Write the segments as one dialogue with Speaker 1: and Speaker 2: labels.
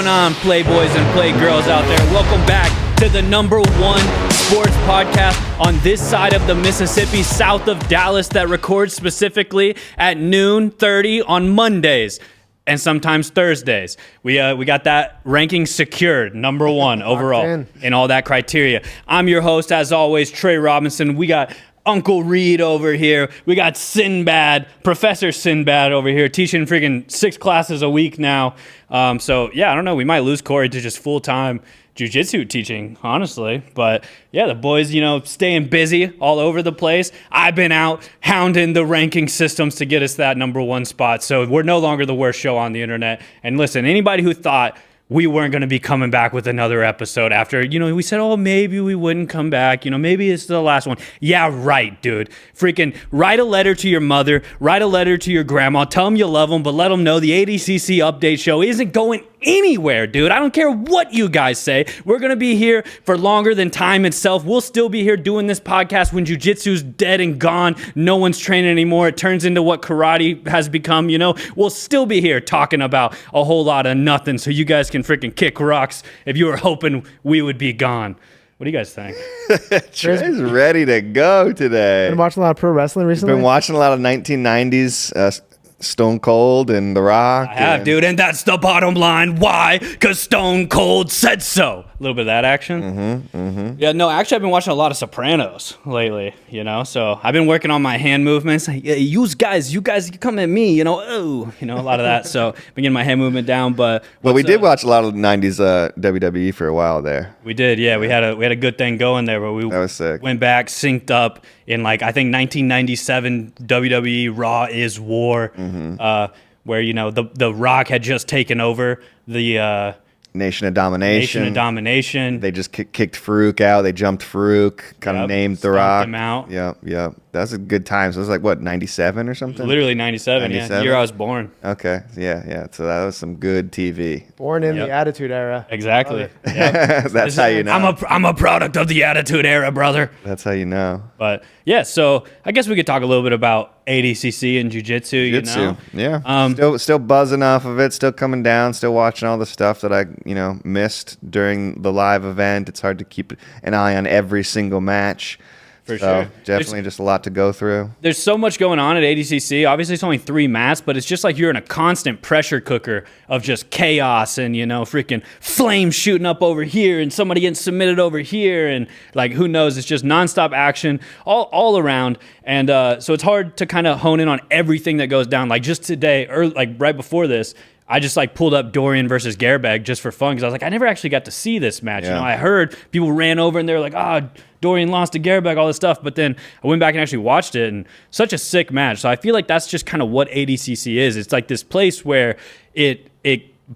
Speaker 1: going on, playboys and playgirls out there? Welcome back to the #1 sports podcast on this side of the Mississippi, south of Dallas, that records specifically at noon 30 on Mondays and sometimes Thursdays. We got that ranking secured, #1 overall in all that criteria. I'm your host, as always, Trey Robinson. We got Uncle Reed over here. We got Sinbad, Professor Sinbad over here, teaching freaking 6 classes a week now. So yeah, I don't know. We might lose Corey to just full-time jiu-jitsu teaching, honestly. But yeah, the boys, staying busy all over the place. I've been out hounding the ranking systems to get us that #1 spot. So we're no longer the worst show on the internet. And listen, anybody who thought we weren't going to be coming back with another episode after, we said, oh, maybe we wouldn't come back. Maybe it's the last one. Yeah, right, dude. Freaking write a letter to your mother, write a letter to your grandma, tell them you love them, but let them know the ADCC update show isn't going anywhere, dude. I don't care what you guys say. We're going to be here for longer than time itself. We'll still be here doing this podcast when jiu-jitsu's dead and gone. No one's training anymore. It turns into what karate has become, We'll still be here talking about a whole lot of nothing so you guys can freaking kick rocks if you were hoping we would be gone. What do you guys think?
Speaker 2: Trey's ready to go today.
Speaker 3: Been watching a lot of pro wrestling recently?
Speaker 2: Been watching a lot of 1990s Stone Cold and The Rock.
Speaker 1: I have, dude, and that's the bottom line. Why? Because Stone Cold said so. A little bit of that action. Yeah, no, actually, I've been watching a lot of Sopranos lately, so I've been working on my hand movements. You guys, you come at me, a lot of that. So been getting my hand movement down. But
Speaker 2: we did watch a lot of 90s WWE for a while there.
Speaker 1: We did, yeah. We had a good thing going there where we
Speaker 2: that was sick.
Speaker 1: Went back, synced up in I think 1997 WWE Raw is War, where the Rock had just taken over the
Speaker 2: Nation of Domination. They just kicked Farouk out. They jumped Farouk, kind of named The Rock.
Speaker 1: Him out.
Speaker 2: Yep. That was a good time. So it was what, 97 or something?
Speaker 1: Literally 97, yeah. The year I was born.
Speaker 2: Okay, yeah. So that was some good TV.
Speaker 3: Born in the Attitude Era.
Speaker 1: Exactly.
Speaker 2: Yep. That's how you know.
Speaker 1: I'm a product of the Attitude Era, brother.
Speaker 2: That's how you know.
Speaker 1: But yeah, so I guess we could talk a little bit about ADCC and jiu-jitsu,
Speaker 2: Yeah. Still buzzing off of it, still coming down, still watching all the stuff that I, missed during the live event. It's hard to keep an eye on every single match.
Speaker 1: For sure.
Speaker 2: Definitely just a lot to go through.
Speaker 1: There's so much going on at ADCC. Obviously, it's only 3 mats, but it's just like you're in a constant pressure cooker of just chaos and, freaking flames shooting up over here and somebody getting submitted over here. And, who knows? It's just nonstop action all around. And so it's hard to kind of hone in on everything that goes down. Like just today, or right before this, I just pulled up Dorian versus Gerbeg just for fun because I was I never actually got to see this match.
Speaker 2: Yeah.
Speaker 1: I heard people ran over and they were like, Dorian lost to Gerbeg, all this stuff. But then I went back and actually watched it, and such a sick match. So I feel like that's just kind of what ADCC is. It's this place where it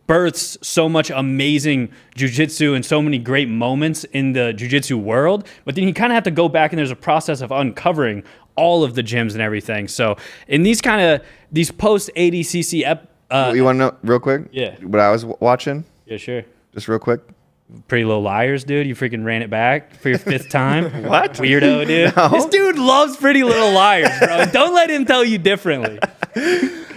Speaker 1: births so much amazing jiu-jitsu and so many great moments in the jiu-jitsu world. But then you kind of have to go back and there's a process of uncovering all of the gyms and everything. So in these post-ADCC
Speaker 2: you want to know real quick?
Speaker 1: Yeah.
Speaker 2: What I was watching?
Speaker 1: Yeah, sure.
Speaker 2: Just real quick.
Speaker 1: Pretty Little Liars, dude. You freaking ran it back for your 5th time.
Speaker 2: What?
Speaker 1: Weirdo, dude.
Speaker 2: No.
Speaker 1: This dude loves Pretty Little Liars, bro. Don't let him tell you differently.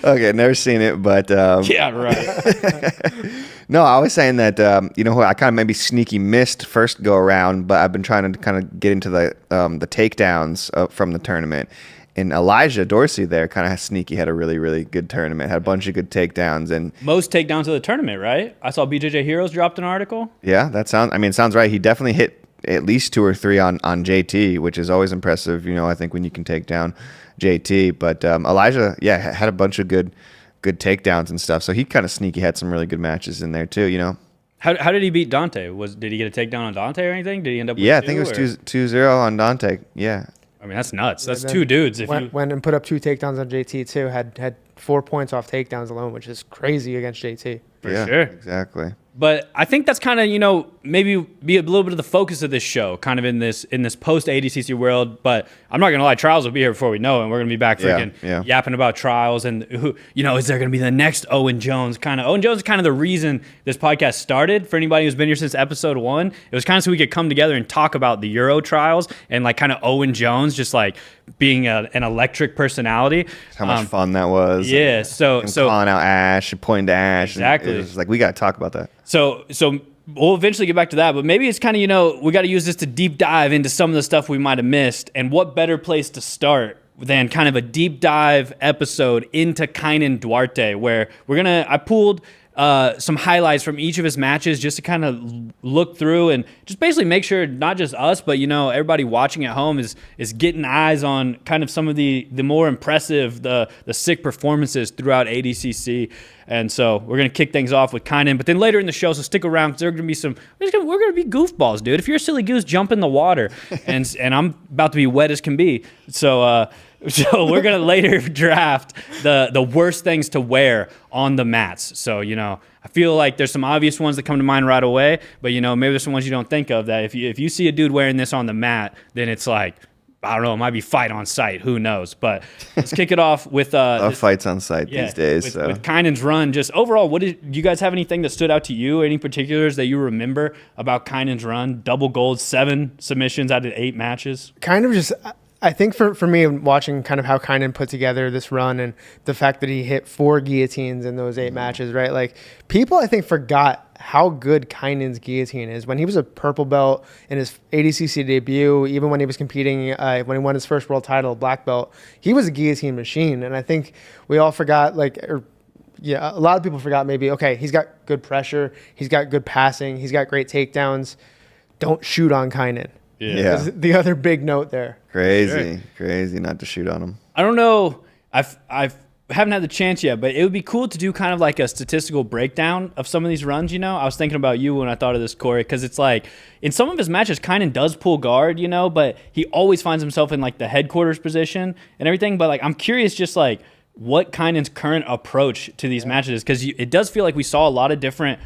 Speaker 2: Okay, never seen it, but...
Speaker 1: yeah, right.
Speaker 2: No, I was saying that, I kind of maybe sneaky missed first go around, but I've been trying to kind of get into the takedowns from the tournament. And Elijah Dorsey there kind of sneaky had a really, really good tournament. Had a bunch of good takedowns. And
Speaker 1: most takedowns of the tournament, right? I saw BJJ Heroes dropped an article.
Speaker 2: Yeah, it sounds right. He definitely hit at least 2 or 3 on JT, which is always impressive, I think when you can take down JT. But Elijah, had a bunch of good takedowns and stuff. So he kind of sneaky had some really good matches in there too,
Speaker 1: How did he beat Dante? Did he get a takedown on Dante or anything? Did he end up with
Speaker 2: I think it was 2-0 on Dante. Yeah.
Speaker 1: I mean, that's nuts. That's 2 dudes.
Speaker 3: Went and put up 2 takedowns on JT too. Had 4 points off takedowns alone, which is crazy against JT.
Speaker 1: For sure.
Speaker 2: Exactly.
Speaker 1: But I think that's kind of, maybe be a little bit of the focus of this show, kind of in this post ADCC World. But I'm not gonna lie, Trials will be here before we know it, and we're gonna be back freaking yapping about Trials and who, is there gonna be the next Owen Jones? Owen Jones is kind of the reason this podcast started. For anybody who's been here since episode 1, it was kind of so we could come together and talk about the Euro Trials and like kind of Owen Jones just like being an electric personality.
Speaker 2: How much fun that was.
Speaker 1: Yeah. So
Speaker 2: calling out Ash and pointing to Ash.
Speaker 1: Exactly.
Speaker 2: And it was like, we got to talk about that.
Speaker 1: So we'll eventually get back to that, but maybe it's kind of, we got to use this to deep dive into some of the stuff we might have missed. And what better place to start than kind of a deep dive episode into Kaynan Duarte, where I pulled some highlights from each of his matches just to kind of look through and just basically make sure not just us, but everybody watching at home is getting eyes on kind of some of the more impressive, the sick performances throughout ADCC. And so we're gonna kick things off with Kaynan, but then later in the show, so stick around because we're gonna be goofballs, dude. If you're a silly goose, jump in the water, and I'm about to be wet as can be. So we're gonna later draft the worst things to wear on the mats. So I feel like there's some obvious ones that come to mind right away, but maybe there's some ones you don't think of that if you see a dude wearing this on the mat, then it's like, I don't know, it might be fight on site. Who knows? But let's kick it off with
Speaker 2: fights on site these days.
Speaker 1: With Kaynan's run, just overall, do you guys have anything that stood out to you? Any particulars that you remember about Kaynan's run? Double gold, 7 submissions out of 8 matches.
Speaker 3: Kind of just, I think for me, watching kind of how Kaynan put together this run and the fact that he hit 4 guillotines in those 8 matches, right? Like, people, I think, forgot how good Kaynan's guillotine is. When he was a purple belt in his ADCC debut, even when he was competing, when he won his first world title, black belt, he was a guillotine machine. And I think we all forgot, a lot of people forgot maybe, okay, he's got good pressure, he's got good passing, he's got great takedowns. Don't shoot on Kaynan.
Speaker 2: Yeah.
Speaker 3: The other big note there.
Speaker 2: Crazy not to shoot on him.
Speaker 1: I don't know. I haven't had the chance yet, but it would be cool to do kind of like a statistical breakdown of some of these runs. I was thinking about you when I thought of this, Corey, because it's like in some of his matches, Kaynan does pull guard, but he always finds himself in like the headquarters position and everything. But like, I'm curious, just like what Kaynan's current approach to these matches is, because it does feel like we saw a lot of different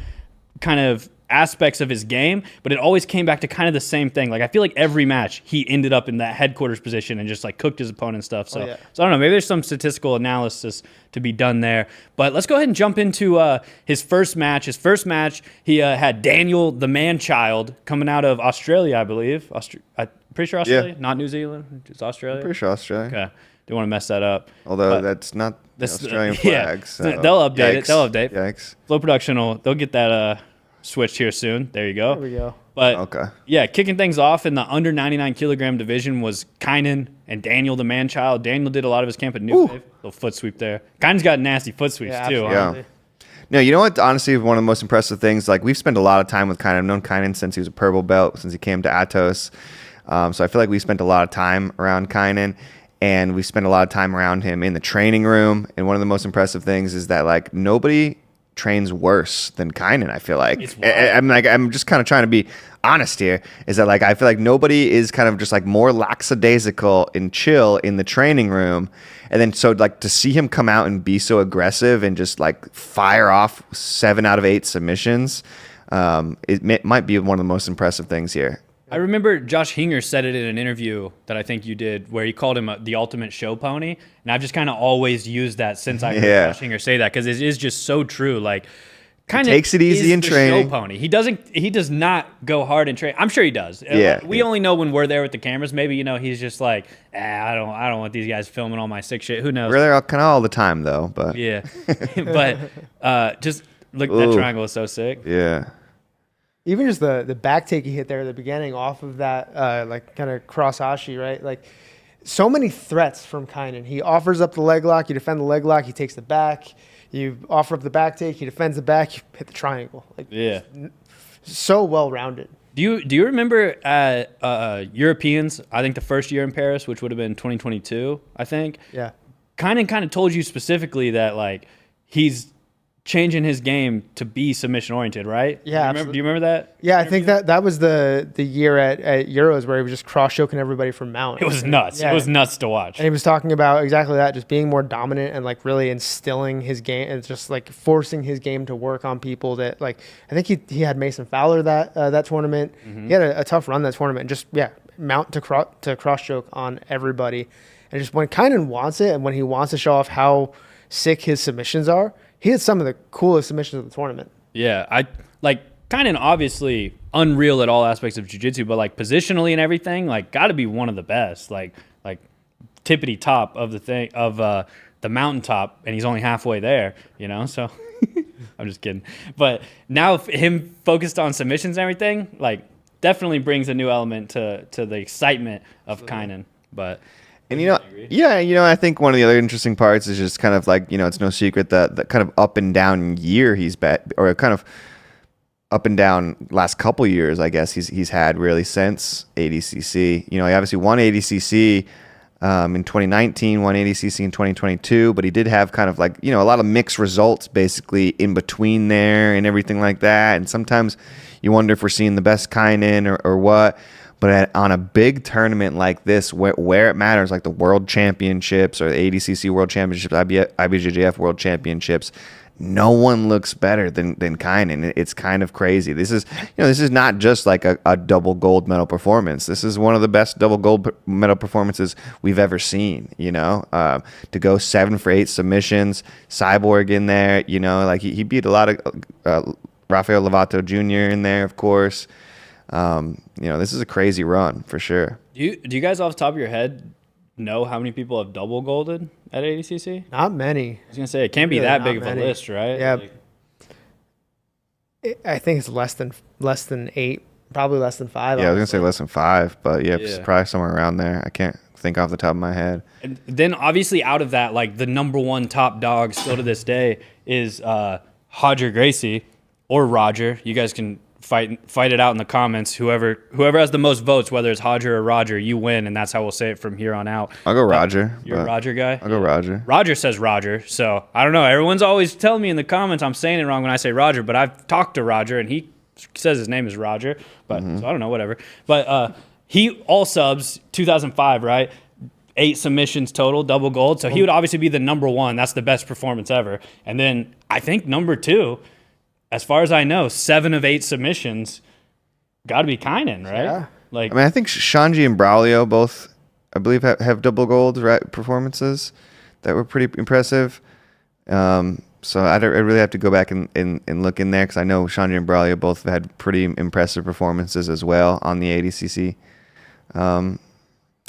Speaker 1: kind of aspects of his game, but it always came back to kind of the same thing. Like, I feel like every match he ended up in that headquarters position and just like cooked his opponent and stuff. So, so I don't know, maybe there's some statistical analysis to be done there. But let's go ahead and jump into his first match. His first match, he had Daniel the Man-Child coming out of Australia, I believe. I'm pretty sure Australia, not New Zealand, just Australia.
Speaker 2: Pretty sure Australia.
Speaker 1: Okay, didn't want to mess that up.
Speaker 2: Although that's not the Australian flag. So.
Speaker 1: They'll update it. They'll update.
Speaker 2: Yikes.
Speaker 1: Flow Production they'll get that switched here soon. There you go.
Speaker 3: There we go.
Speaker 1: But kicking things off in the under 99 kilogram division was Kaynan and Daniel the Man-Child. Daniel did a lot of his camp at New Wave. Little foot sweep there. Kaynan's got nasty foot sweeps too.
Speaker 2: Yeah. No, you know what? Honestly, one of the most impressive things, like we've spent a lot of time with Kaynan. I've known Kaynan since he was a purple belt, since he came to Atos. So I feel like we spent a lot of time around Kaynan, and we spent a lot of time around him in the training room. And one of the most impressive things is that like nobody trains worse than Kaynan, I feel like. I'm just kind of trying to be honest here, is that like I feel like nobody is kind of just like more lackadaisical and chill in the training room. And then so like to see him come out and be so aggressive and just like fire off 7 out of 8 submissions, it might be one of the most impressive things here.
Speaker 1: I remember Josh Hinger said it in an interview that I think you did, where he called him the ultimate show pony, and I've just kind of always used that since I heard Josh Hinger say that, because it is just so true. Like, kind of
Speaker 2: takes it easy in training.
Speaker 1: Show pony. He does not go hard in training. I'm sure he does. We only know when we're there with the cameras. Maybe he's just like, I don't want these guys filming all my sick shit. Who knows?
Speaker 2: We're there kind of all the time though, but
Speaker 1: but just look, that triangle is so sick.
Speaker 2: Yeah.
Speaker 3: Even just the back take he hit there at the beginning off of that like kind of cross ashi, right? Like so many threats from Kaynan. He offers up the leg lock, you defend the leg lock, he takes the back. You offer up the back take, he defends the back, you hit the triangle. Like so well rounded.
Speaker 1: Do you remember Europeans? I think the first year in Paris, which would have been 2022, I think.
Speaker 3: Yeah.
Speaker 1: Kaynan kind of told you specifically that like he's changing his game to be submission oriented, right?
Speaker 3: Yeah,
Speaker 1: Do you remember that?
Speaker 3: Yeah, I think that was the year at Euros where he was just cross choking everybody from mount.
Speaker 1: It was nuts.
Speaker 3: Yeah.
Speaker 1: It was nuts to watch.
Speaker 3: And he was talking about exactly that, just being more dominant and like really instilling his game and just like forcing his game to work on people that like, I think he had Mason Fowler that tournament. He had a tough run that tournament and just, mount to cross choke on everybody. And just when Kaynan wants it and when he wants to show off how sick his submissions are, he had some of the coolest submissions of the tournament.
Speaker 1: Yeah, I like Kaynan obviously unreal at all aspects of jiu-jitsu, but like positionally and everything, like got to be one of the best. Like tippity top of the mountaintop, and he's only halfway there, So I'm just kidding. But now him focused on submissions and everything, like definitely brings a new element to the excitement of Kaynan. But
Speaker 2: And I think one of the other interesting parts is just kind of like, it's no secret that the kind of up and down year he's bet, or kind of up and down last couple years, I guess he's had really since ADCC. He obviously won ADCC in 2019, won ADCC in 2022, but he did have kind of like, a lot of mixed results basically in between there and everything like that. And sometimes you wonder if we're seeing the best Kaynan or what. But on a big tournament like this, where it matters, like the World Championships or the ADCC World Championships, IBJJF World Championships, no one looks better than Kaynan. It's kind of crazy. This is not just like a double gold medal performance. This is one of the best double gold medal performances we've ever seen. To go 7 for 8 submissions, Cyborg in there. Like he beat a lot of Rafael Lovato Jr. in there, of course. This is a crazy run for sure.
Speaker 1: Do you guys off the top of your head know how many people have double golded at ADCC?
Speaker 3: Not many.
Speaker 1: I was gonna say it can't be
Speaker 3: Really
Speaker 1: that
Speaker 3: not
Speaker 1: big of
Speaker 3: many.
Speaker 1: a list, right?
Speaker 3: Yeah. I think it's less than 8, probably less than 5.
Speaker 2: Yeah, I was gonna say less than 5, but yeah,
Speaker 1: Yeah.
Speaker 2: probably somewhere around there. I can't think off the top of my head.
Speaker 1: And then obviously out of that, like the number one top dog still to this day is Roger Gracie or Roger. You guys can fight it out in the comments. Whoever has the most votes, whether it's Roger or Roger, you win, and that's how we'll say it from here on out.
Speaker 2: I'll go Roger.
Speaker 1: You're a Roger guy?
Speaker 2: I'll go Roger.
Speaker 1: Roger says Roger, so I don't know. Everyone's always telling me in the comments I'm saying it wrong when I say Roger, but I've talked to Roger, and he says his name is Roger, but so I don't know, whatever. But he all subs 2005, right? 8 submissions total, double gold. So he would obviously be the number one. That's the best performance ever. And then I think number 2, as far as I know, 7 of 8 submissions, got to be Kaynan, right?
Speaker 3: Yeah.
Speaker 1: Like,
Speaker 2: I mean, I think Shanji and Braulio both, I believe, have double gold performances that were pretty impressive. So I really have to go back and look in there because I know Shanji and Braulio both had pretty impressive performances as well on the ADCC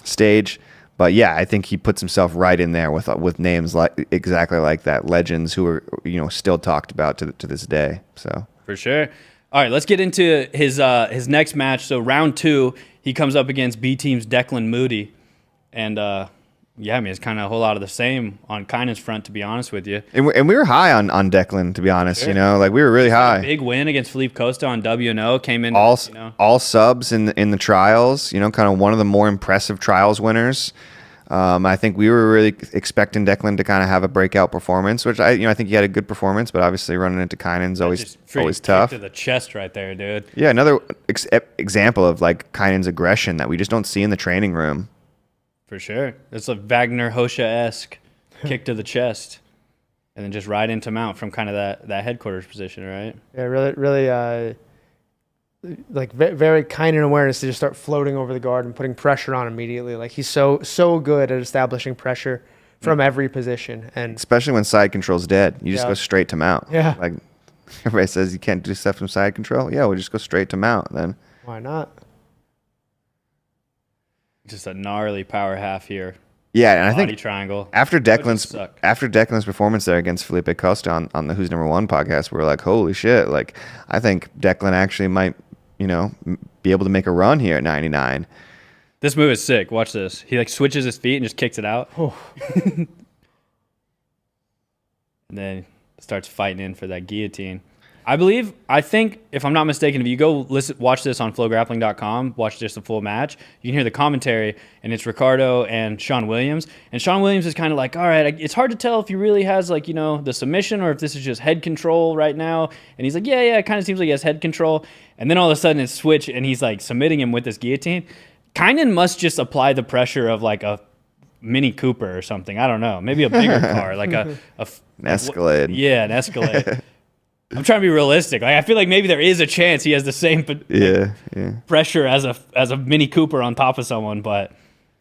Speaker 2: stage. But yeah, I think he puts himself right in there with names like exactly like that, legends who are still talked about to this day. So
Speaker 1: for sure. All right, let's get into his next match. So round 2, he comes up against B Team's Declan Moody, and it's kind of a whole lot of the same on Kaynan's front, to be honest with you.
Speaker 2: and we were high on Declan, to be honest.
Speaker 1: Sure.
Speaker 2: Like we were really high.
Speaker 1: Big win against Felipe Costa on WNO, came in
Speaker 2: all subs in the trials. Kind of one of the more impressive trials winners. I think we were really expecting Declan to kind of have a breakout performance, which I think he had a good performance, but obviously running into Kaynan's always tough.
Speaker 1: To the chest right there, dude.
Speaker 2: Yeah, another example of like Kaynan's aggression that we just don't see in the training room.
Speaker 1: For sure. It's a Wagner Hosha-esque kick to the chest, and then just right into mount from kind of that headquarters position, right?
Speaker 3: Yeah, really, like very Kaynan awareness to just start floating over the guard and putting pressure on immediately. Like he's so good at establishing pressure from every position, and
Speaker 2: especially when side control's dead, you just go straight to mount.
Speaker 3: Yeah,
Speaker 2: like everybody says, you can't do stuff from side control. Yeah, we'll just go straight to mount then.
Speaker 3: Why not?
Speaker 1: Just a gnarly power half here.
Speaker 2: Yeah, and I
Speaker 1: Body
Speaker 2: think
Speaker 1: triangle.
Speaker 2: after Declan's performance there against Felipe Costa on the Who's Number One podcast, we were like, holy shit! Like I think Declan actually might, be able to make a run here at 99.
Speaker 1: This move is sick. Watch this. He like switches his feet and just kicks it out.
Speaker 3: Oh.
Speaker 1: And then starts fighting in for that guillotine. I think, if I'm not mistaken, if you go watch this on FloGrappling.com, watch just the full match, you can hear the commentary, and it's Ricardo and Sean Williams. And Sean Williams is kind of like, all right, it's hard to tell if he really has, like, the submission or if this is just head control right now. And he's like, yeah, it kind of seems like he has head control. And then all of a sudden it's switch, and he's, like, submitting him with this guillotine. Kaynan must just apply the pressure of, like, a Mini Cooper or something. I don't know. Maybe a bigger car, like an
Speaker 2: Escalade.
Speaker 1: Yeah, an Escalade. I'm trying to be realistic. Like, I feel like maybe there is a chance he has the same pressure as a Mini Cooper on top of someone, but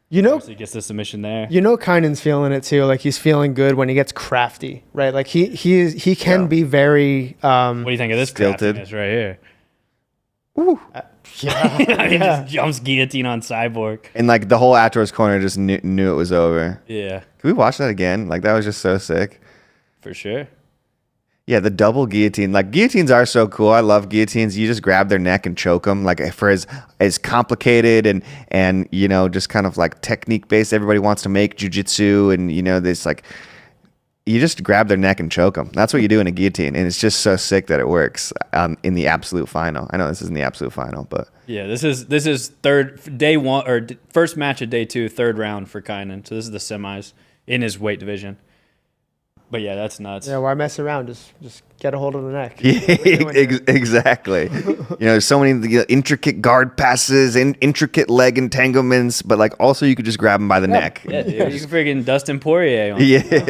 Speaker 1: he gets the submission there.
Speaker 3: Kainan's feeling it too. Like, he's feeling good when he gets crafty, right? Like he can be very.
Speaker 1: What do you think of this
Speaker 2: stilted
Speaker 1: craftiness right here?
Speaker 3: Ooh.
Speaker 1: He just jumps guillotine on Cyborg.
Speaker 2: And like the whole Atros corner just knew it was over.
Speaker 1: Yeah.
Speaker 2: Can we watch that again? Like, that was just so sick.
Speaker 1: For sure.
Speaker 2: Yeah, the double guillotine. Like, guillotines are so cool. I love guillotines. You just grab their neck and choke them. Like, for as complicated and just kind of like technique based. Everybody wants to make jujitsu, and this, like, you just grab their neck and choke them. That's what you do in a guillotine, and it's just so sick that it works in the absolute final. I know this isn't the absolute final, but
Speaker 1: yeah, this is day one or first match of day 2, third round for Kaynan. So this is the semis in his weight division. But yeah, that's nuts.
Speaker 3: Yeah, why mess around? Just get a hold of the neck.
Speaker 2: Yeah, exactly. There's so many intricate guard passes and intricate leg entanglements, but like also you could just grab him by the neck.
Speaker 1: Yeah, dude, you can freaking Dustin Poirier on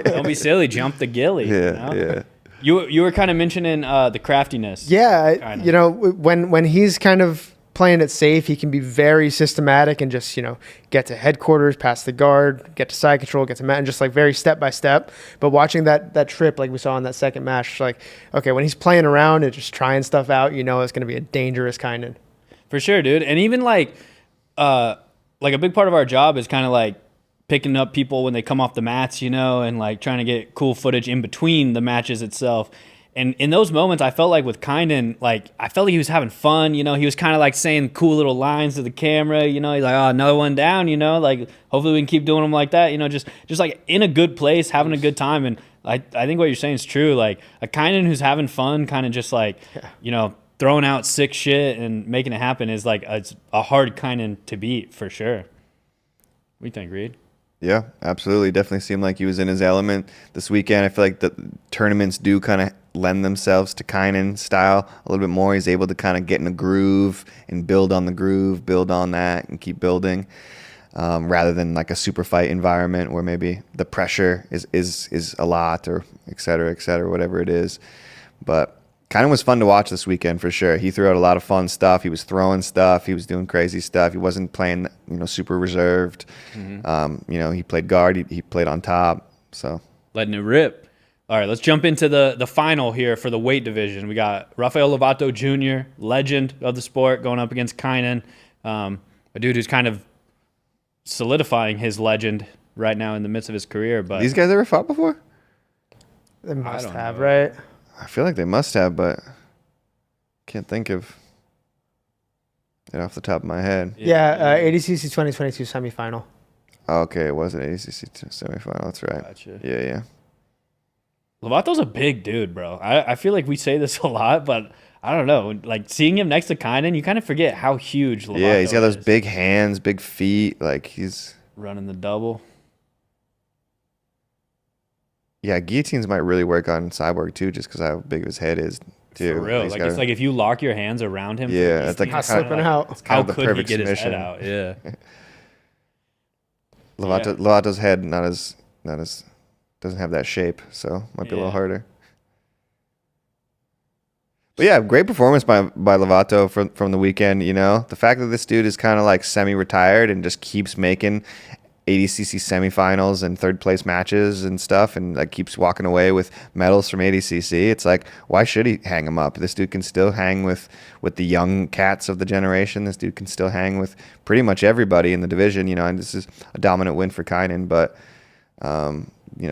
Speaker 1: Don't be silly, jump the gilly.
Speaker 2: Yeah.
Speaker 1: You were kind of mentioning the craftiness.
Speaker 3: Yeah, when he's kind of playing it safe, he can be very systematic and just get to headquarters, pass the guard, get to side control, get to mat, and just like very step by step. But watching that trip like we saw in that second match, like, okay, when he's playing around and just trying stuff out, it's going to be a dangerous Kaynan.
Speaker 1: For sure, dude. And even like a big part of our job is kind of like picking up people when they come off the mats, and like trying to get cool footage in between the matches itself. And in those moments, I felt like with Kaynan, like, I felt like he was having fun. He was kind of like saying cool little lines to the camera. He's like, oh, another one down, like, hopefully we can keep doing them like that. Just like in a good place, having a good time. And I think what you're saying is true. Like, a Kaynan who's having fun, kind of just like, throwing out sick shit and making it happen is like a hard Kaynan to beat for sure. What do you think, Reed?
Speaker 2: Yeah, absolutely. Definitely seemed like he was in his element this weekend. I feel like the tournaments do kind of lend themselves to Kaynan style a little bit more. He's able to kind of get in a groove and build on the groove, build on that, and keep building, rather than like a super fight environment where maybe the pressure is a lot, or et cetera, whatever it is. But Kaynan was fun to watch this weekend for sure. He threw out a lot of fun stuff. He was throwing stuff. He was doing crazy stuff. He wasn't playing, super reserved. Mm-hmm. He played guard. He played on top. So
Speaker 1: letting it rip. All right, let's jump into the final here for the weight division. We got Rafael Lovato Jr., legend of the sport, going up against Kaynan, a dude who's kind of solidifying his legend right now in the midst of his career. But
Speaker 2: these guys ever fought before?
Speaker 3: They must have, right?
Speaker 2: I feel like they must have, but can't think of it off the top of my head.
Speaker 3: Yeah, ADCC 2022 semifinal.
Speaker 2: Oh, okay, it was an ADCC semifinal. That's right.
Speaker 1: Gotcha.
Speaker 2: Yeah.
Speaker 1: Lovato's a big dude, bro. I feel like we say this a lot, but I don't know. Like, seeing him next to Kaynan, you kind of forget how huge Lovato is.
Speaker 2: Yeah, he's got those big hands, big feet. Like, he's
Speaker 1: running the double.
Speaker 2: Yeah, guillotines might really work on Cyborg too, just because how big his head is too.
Speaker 1: For real, like, it's like if you lock your hands around him.
Speaker 2: Yeah, it's like
Speaker 3: not slipping out.
Speaker 2: It's kind
Speaker 1: How
Speaker 2: of the
Speaker 1: could he
Speaker 2: perfect
Speaker 1: get his
Speaker 2: submission.
Speaker 1: head out? Yeah.
Speaker 2: Lovato's head not as doesn't have that shape, so might be a little harder. But yeah, great performance by Lovato from the weekend. The fact that this dude is kind of like semi-retired and just keeps making ADCC semifinals and third place matches and stuff, and like keeps walking away with medals from ADCC. It's like, why should he hang him up? This dude can still hang with the young cats of the generation. This dude can still hang with pretty much everybody in the division. And this is a dominant win for Kaynan, but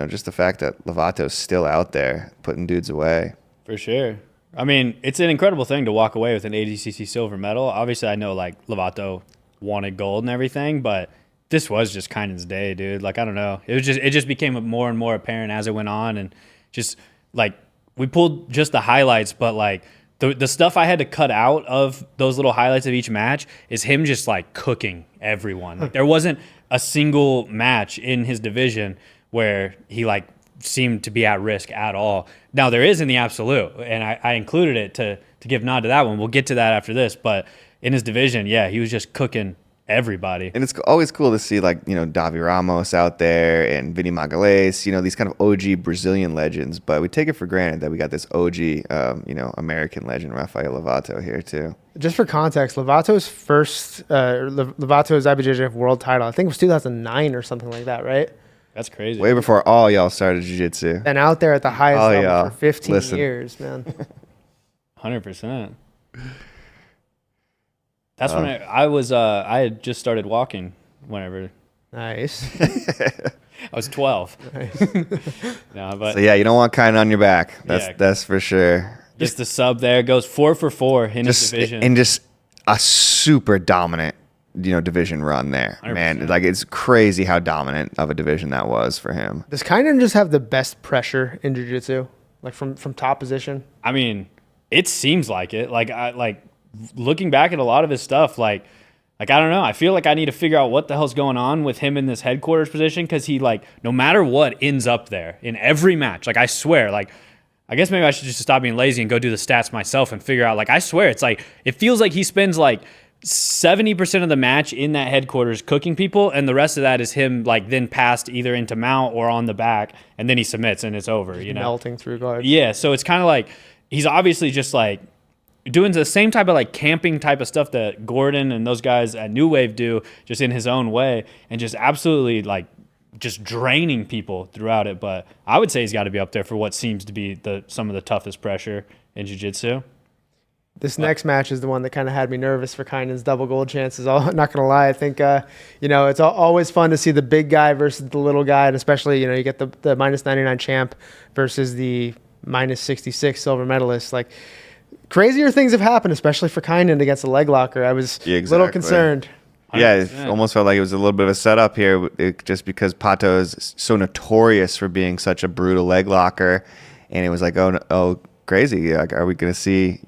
Speaker 2: just the fact that Lovato's still out there putting dudes away.
Speaker 1: For sure. I mean, it's an incredible thing to walk away with an ADCC silver medal. Obviously, I know like Lovato wanted gold and everything, but this was just Kainan's day, dude. Like, I don't know. It just became more and more apparent as it went on, and just like we pulled just the highlights, but like the stuff I had to cut out of those little highlights of each match is him just like cooking everyone. Like there wasn't a single match in his division where he like seemed to be at risk at all. Now there is in the absolute, and I included it to give nod to that one. We'll get to that after this, but in his division, yeah, he was just cooking everybody.
Speaker 2: And it's always cool to see, like, Davi Ramos out there and Vinny Magalhães, these kind of OG Brazilian legends. But we take it for granted that we got this OG, American legend, Rafael Lovato, here too.
Speaker 3: Just for context, Lovato's Lovato's IBJJF world title, I think it was 2009 or something like that, right?
Speaker 1: That's crazy.
Speaker 2: Way before all y'all started jiu-jitsu.
Speaker 3: And out there at the highest level for 15 years, man.
Speaker 1: 100%. That's when I had just started walking whenever.
Speaker 3: Nice.
Speaker 1: I was 12.
Speaker 3: Nice.
Speaker 2: No, but so yeah, you don't want Kaynan on your back. That's for sure.
Speaker 1: Just the sub there goes 4 for 4 in his division.
Speaker 2: And just a super dominant, division run there. 100%. Man, like it's crazy how dominant of a division that was for him.
Speaker 3: Does Kaynan just have the best pressure in jiu-jitsu? Like from top position?
Speaker 1: I mean, it seems like it. Like looking back at a lot of his stuff, like I don't know. I feel like I need to figure out what the hell's going on with him in this headquarters position, because he, like, no matter what, ends up there in every match. Like, I swear, like, I guess maybe I should just stop being lazy and go do the stats myself and figure out, like, I swear, it's like, it feels like he spends like 70% of the match in that headquarters cooking people, and the rest of that is him, like, then passed either into mount or on the back, and then he submits and it's over,
Speaker 3: melting through guards.
Speaker 1: Yeah, so it's kind of like he's obviously just like doing the same type of like camping type of stuff that Gordon and those guys at New Wave do, just in his own way, and just absolutely like just draining people throughout it. But I would say he's got to be up there for what seems to be some of the toughest pressure in jiu-jitsu.
Speaker 3: This next match is the one that kind of had me nervous for Kaynan's double gold chances. I'm not going to lie. I think, it's always fun to see the big guy versus the little guy, and especially, you get the minus 99 champ versus the minus 66 silver medalist. Like, crazier things have happened, especially for Kaynan against a leg locker. I was a little concerned.
Speaker 1: 100%.
Speaker 2: Yeah, it almost felt like it was a little bit of a setup here, just because Pato is so notorious for being such a brutal leg locker. And it was like, oh, crazy. Like, are we going to see,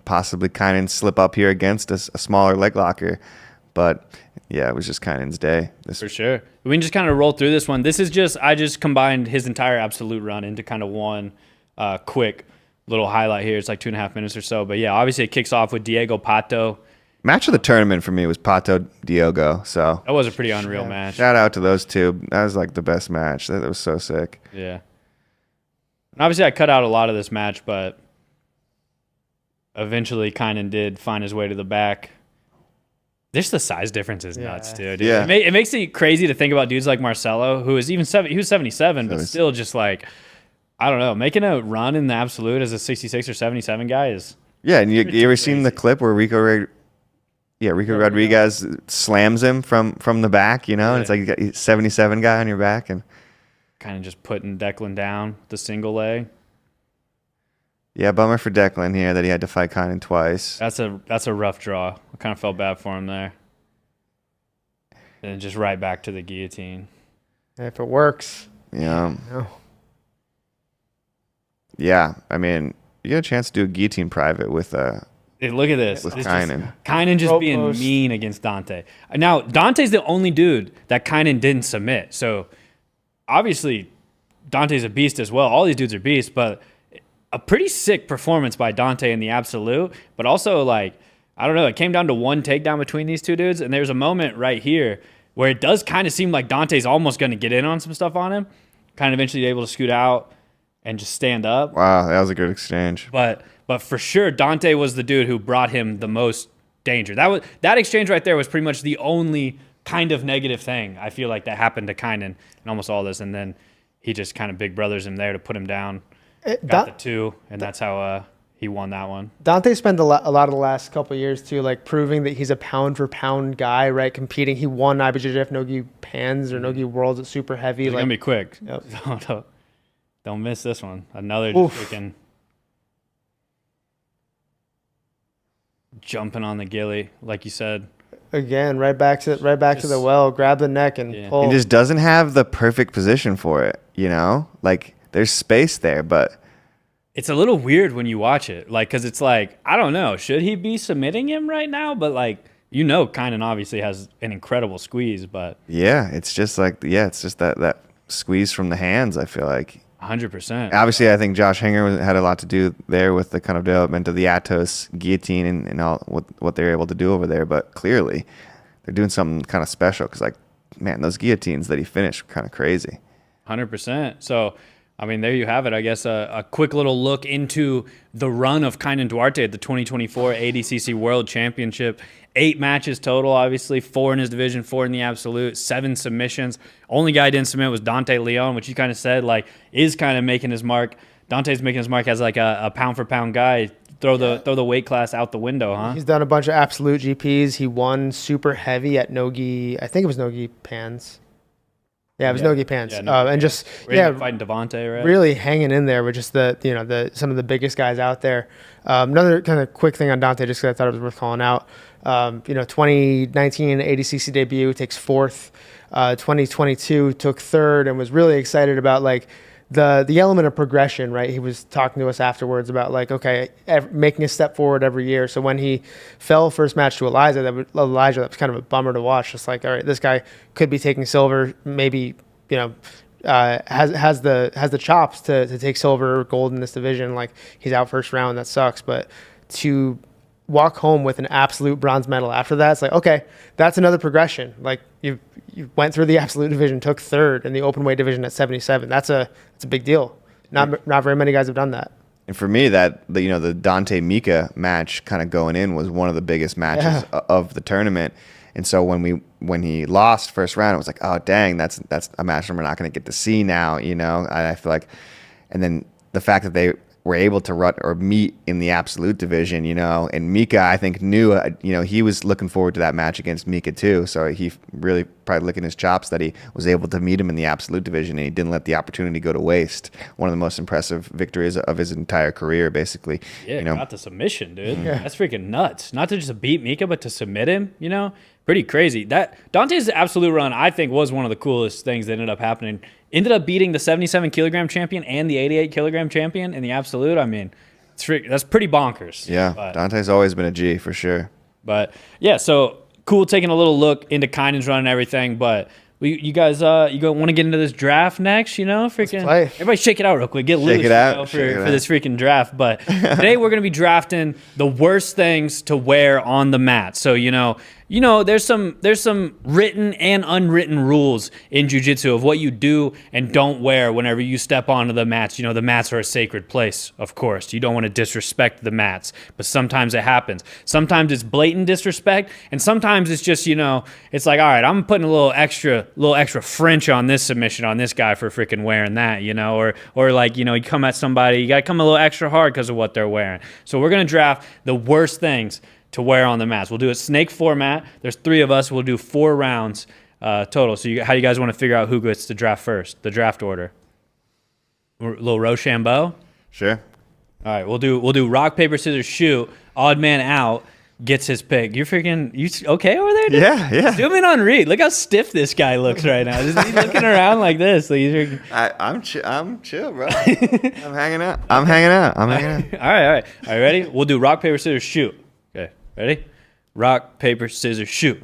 Speaker 2: possibly Kaynan slip up here against a smaller leg locker? But yeah, it was just Kaynan's day.
Speaker 1: For sure. We can just kind of roll through this one. I just combined his entire absolute run into kind of one quick little highlight here. It's like 2.5 minutes or so. But yeah, obviously it kicks off with Diego Pato.
Speaker 2: Match of the tournament for me was Pato Diogo. So
Speaker 1: that was a pretty unreal match.
Speaker 2: Shout out to those two. That was like the best match. That was so sick.
Speaker 1: Yeah. And obviously I cut out a lot of this match, but eventually Kaynan did find his way to the back. Just the size difference is nuts, dude.
Speaker 2: Yeah.
Speaker 1: It makes it crazy to think about dudes like Marcelo, who is even he was 77, but still just like, I don't know, making a run in the absolute as a 66 or 77 guy is.
Speaker 2: Yeah, and you ever seen the clip where Rico Rodriguez slams him from the back, and it's like you got a 77 guy on your back, and
Speaker 1: kind of just putting Declan down the single leg.
Speaker 2: Yeah, bummer for Declan here that he had to fight Kaynan twice.
Speaker 1: That's a rough draw. I kind of felt bad for him there. And just right back to the guillotine.
Speaker 3: If it works.
Speaker 2: Yeah.
Speaker 3: No.
Speaker 2: Yeah, I mean, you get a chance to do a guillotine private with
Speaker 1: Hey, look at this.
Speaker 2: With Kaynan.
Speaker 1: Kaynan just being mean against Dante. Now, Dante's the only dude that Kaynan didn't submit. So, obviously, Dante's a beast as well. All these dudes are beasts, but a pretty sick performance by Dante in the absolute. But also, like, I don't know, it came down to one takedown between these two dudes, and there's a moment right here where it does kind of seem like Dante's almost going to get in on some stuff on him. Kind of eventually able to scoot out and just stand up.
Speaker 2: Wow, that was a good exchange.
Speaker 1: But for sure, Dante was the dude who brought him the most danger. That exchange right there was pretty much the only kind of negative thing I feel like that happened to Kaynan in almost all this. And then he just kind of big brothers him there to put him down. Got the two, and that's how he won that one.
Speaker 3: Dante spent a lot of the last couple of years too, like proving that he's a pound for pound guy, right? Competing. He won IBJJF No-Gi Pans or No-Gi Worlds at super heavy.
Speaker 1: It's
Speaker 3: like,
Speaker 1: gonna be quick.
Speaker 3: Yep.
Speaker 1: Don't miss this one. Another just freaking jumping on the ghillie, like you said.
Speaker 3: Again, right back to the well, grab the neck and pull.
Speaker 2: He just doesn't have the perfect position for it, Like, there's space there, but
Speaker 1: it's a little weird when you watch it, like, because it's like, I don't know, should he be submitting him right now? But like, Kaynan obviously has an incredible squeeze, but
Speaker 2: yeah, it's just that squeeze from the hands. I feel like
Speaker 1: 100%.
Speaker 2: Obviously, I think Josh Hinger had a lot to do there with the kind of development of the Atos guillotine and all what they're able to do over there. But clearly, they're doing something kind of special because, like, man, those guillotines that he finished were kind of crazy.
Speaker 1: 100%. So, I mean, there you have it. I guess a quick little look into the run of Kaynan Duarte at the 2024 ADCC World Championship. 8 matches total, obviously. 4 in his division, 4 in the absolute, 7 submissions. Only guy I didn't submit was Dante Leon, which you kind of said, like, is kind of making his mark. Dante's making his mark as, like, a pound-for-pound guy. Throw the weight class out the window, huh?
Speaker 3: He's done a bunch of absolute GPs. He won super heavy at Nogi. I think it was Nogi Pans. Yeah, it was Nogi Pants. And just
Speaker 1: fighting Devontae, right?
Speaker 3: Really hanging in there with just some of the biggest guys out there. Another kind of quick thing on Dante, just because I thought it was worth calling out. 2019 ADCC debut, takes 4th. 2022 took 3rd and was really excited about like the element of progression, right? He was talking to us afterwards about like, okay, making a step forward every year. So when he fell first match to Elijah, that was kind of a bummer to watch. Just like, all right, this guy could be taking silver, maybe, has the chops to take silver or gold in this division. Like, he's out first round, that sucks. But to walk home with an absolute bronze medal after that, it's like, okay, that's another progression. Like, you went through the absolute division, took 3rd in the open weight division at 77. That's a big deal. Not very many guys have done that.
Speaker 2: And for me, the Dante Mika match kind of going in was one of the biggest matches of the tournament. And so when he lost first round, it was like, oh dang, that's a match we're not going to get to see now. I feel like, and then the fact that they were able to run or meet in the absolute division, and Mika, I think, knew, he was looking forward to that match against Mika too. So he really probably licking his chops that he was able to meet him in the absolute division and he didn't let the opportunity go to waste. One of the most impressive victories of his entire career, basically.
Speaker 1: Yeah, got the submission, dude. Mm-hmm. That's freaking nuts. Not to just beat Mika, but to submit him, pretty crazy. That Dante's absolute run, I think, was one of the coolest things that ended up happening. Ended up beating the 77 kilogram champion and the 88 kilogram champion in the absolute. I mean, that's pretty bonkers.
Speaker 2: Yeah, but Dante's always been a G for sure.
Speaker 1: But yeah, so cool taking a little look into Kaynan's run and everything. But you guys, want to get into this draft next? Freaking everybody, shake it out real quick. Get loose for this freaking draft. But today we're gonna be drafting the worst things to wear on the mat. So there's some written and unwritten rules in jiu-jitsu of what you do and don't wear whenever you step onto the mats. The mats are a sacred place, of course. You don't want to disrespect the mats, but sometimes it happens. Sometimes it's blatant disrespect, and sometimes it's just, it's like, all right, I'm putting a little extra French on this submission on this guy for freaking wearing that, or like, you come at somebody, you got to come a little extra hard because of what they're wearing. So we're going to draft the worst things to wear on the mats. We'll do a snake format. There's 3 of us. We'll do 4 rounds total. So how do you guys want to figure out who gets to draft first? The draft order. A little Rochambeau?
Speaker 2: Sure.
Speaker 1: All right, we'll do rock, paper, scissors, shoot. Odd man out gets his pick. You okay over there, dude?
Speaker 2: Yeah.
Speaker 1: Zoom in on Reed. Look how stiff this guy looks right now. He's looking around like this. Like
Speaker 2: I'm chill, bro. I'm hanging out. All right.
Speaker 1: Are you ready? We'll do rock, paper, scissors, shoot. Okay, ready? Rock, paper, scissors, shoot.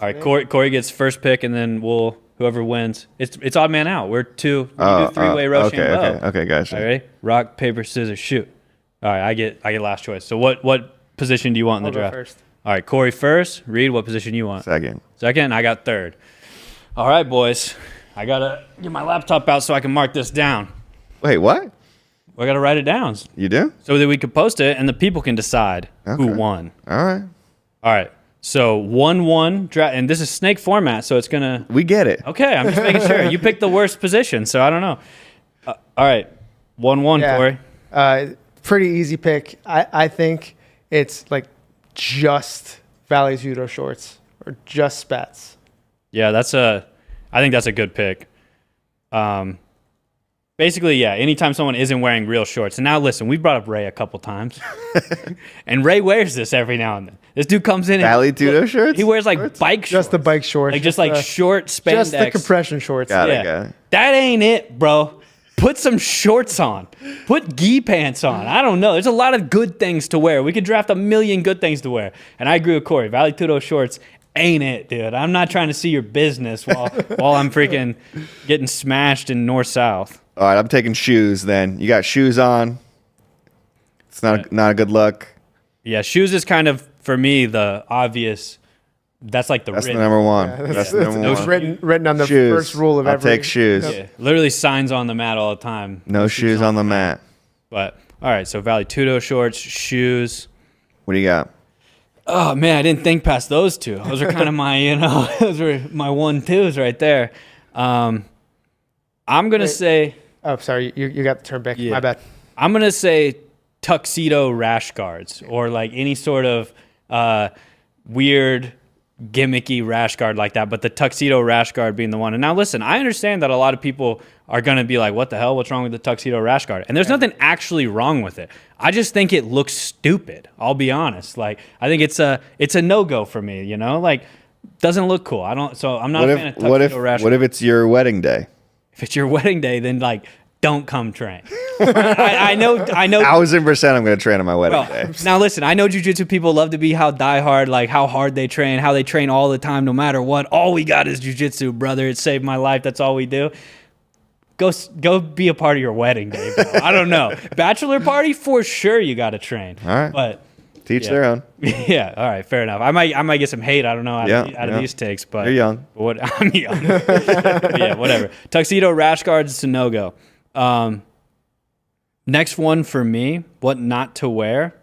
Speaker 1: All right, Corey gets first pick, and then whoever wins. It's odd man out. We're 2. We do 3-way Rochambeau.
Speaker 2: Okay, gotcha.
Speaker 1: All right, ready? Rock, paper, scissors, shoot. All right, I get last choice. So what position do you want in the draft?
Speaker 3: First.
Speaker 1: All right, Corey first. Reed, what position you want? Second, I got 3rd. All right, boys. I got to get my laptop out so I can mark this down.
Speaker 2: Wait, what?
Speaker 1: I got to write it down.
Speaker 2: You do?
Speaker 1: So that we could post it and the people can decide who won.
Speaker 2: All right.
Speaker 1: So 1-1 draft, and this is snake format, so it's going to...
Speaker 2: We get it.
Speaker 1: Okay, I'm just making sure. You picked the worst position, so I don't know. All right, 1-1, Corey.
Speaker 3: Pretty easy pick. I think it's like just Valley Judo shorts or just spats.
Speaker 1: Yeah, I think that's a good pick. Basically, yeah, anytime someone isn't wearing real shorts. And now listen, we've brought up Ray a couple times. And Ray wears this every now and then. This dude comes in
Speaker 2: Valley Judo shorts?
Speaker 1: He wears like bike shorts.
Speaker 3: Just the bike shorts.
Speaker 1: Like just like short spandex.
Speaker 3: Just the compression shorts.
Speaker 2: Got it.
Speaker 1: That ain't it, bro. Put some shorts on. Put gi pants on. I don't know. There's a lot of good things to wear. We could draft a million good things to wear. And I agree with Corey. Valley Tudo shorts ain't it, dude. I'm not trying to see your business while I'm freaking getting smashed in north-south.
Speaker 2: All right, I'm taking shoes then. You got shoes on. It's not a good look.
Speaker 1: Yeah, shoes is kind of, for me, the obvious. That's like
Speaker 2: That's the number one.
Speaker 3: Yeah,
Speaker 2: that's the number one.
Speaker 3: Written on the
Speaker 2: Shoes.
Speaker 3: first rule of
Speaker 2: I'll
Speaker 3: every.
Speaker 2: take shoes.
Speaker 1: Yeah, literally signs on the mat all the time.
Speaker 2: No shoes on the mat.
Speaker 1: But, all right, so Valley Tudo shorts, shoes.
Speaker 2: What do you got?
Speaker 1: Oh, man, I didn't think past those two. Those are kind of my, those were my 1-2s right there. I'm going to say.
Speaker 3: Oh, sorry. You got the term back.
Speaker 1: Yeah.
Speaker 3: My bad.
Speaker 1: I'm going to say tuxedo rash guards or like any sort of weird gimmicky rash guard like that, but the tuxedo rash guard being the one. And now listen, I understand that a lot of people are going to be like, what the hell? What's wrong with the tuxedo rash guard? And there's nothing actually wrong with it. I just think it looks stupid. I'll be honest. Like, I think it's a no-go for me, you know? Like, doesn't look cool. I'm not a fan of tuxedo rash guard.
Speaker 2: What if it's your wedding day?
Speaker 1: If it's your wedding day, then like, don't come train. I know.
Speaker 2: 1,000% I'm going to train on my wedding day.
Speaker 1: Now listen, I know jiu-jitsu people love to be how diehard, like how hard they train, how they train all the time, no matter what. All we got is jiu-jitsu, brother. It saved my life. That's all we do. Go be a part of your wedding day, bro. I don't know. Bachelor party, for sure you got to train.
Speaker 2: All right.
Speaker 1: But
Speaker 2: teach their own.
Speaker 1: Yeah. All right. Fair enough. I might get some hate. I don't know out of these takes, but
Speaker 2: you're young.
Speaker 1: I'm young. Yeah. Whatever. Tuxedo rash guards is a no-go. Next one for me, what not to wear.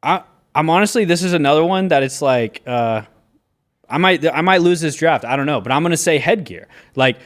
Speaker 1: I'm honestly, this is another one that it's like, I might lose this draft. I don't know, but I'm going to say headgear. Like,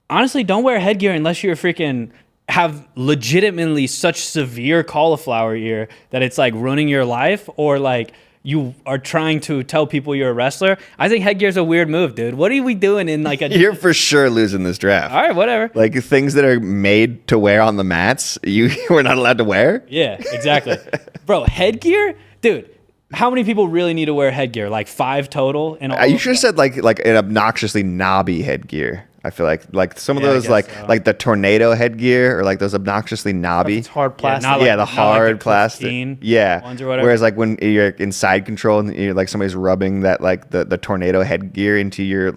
Speaker 1: honestly, don't wear headgear unless you're freaking have legitimately such severe cauliflower ear that it's like ruining your life, or like you are trying to tell people you're a wrestler. I think headgear is a weird move, dude. What are we doing in like a...
Speaker 2: You're for sure losing this draft.
Speaker 1: All right, whatever.
Speaker 2: Like things that are made to wear on the mats, we're not allowed to wear?
Speaker 1: Yeah, exactly. Bro, headgear? Dude, how many people really need to wear headgear? Like 5 total? And
Speaker 2: You should have said like an obnoxiously knobby headgear. I feel like some of those like the tornado headgear or like those obnoxiously knobby.
Speaker 3: It's hard plastic.
Speaker 2: The hard plastic. Yeah.
Speaker 1: Ones or whatever.
Speaker 2: Whereas like when you're in side control and you're like somebody's rubbing that like the tornado headgear into your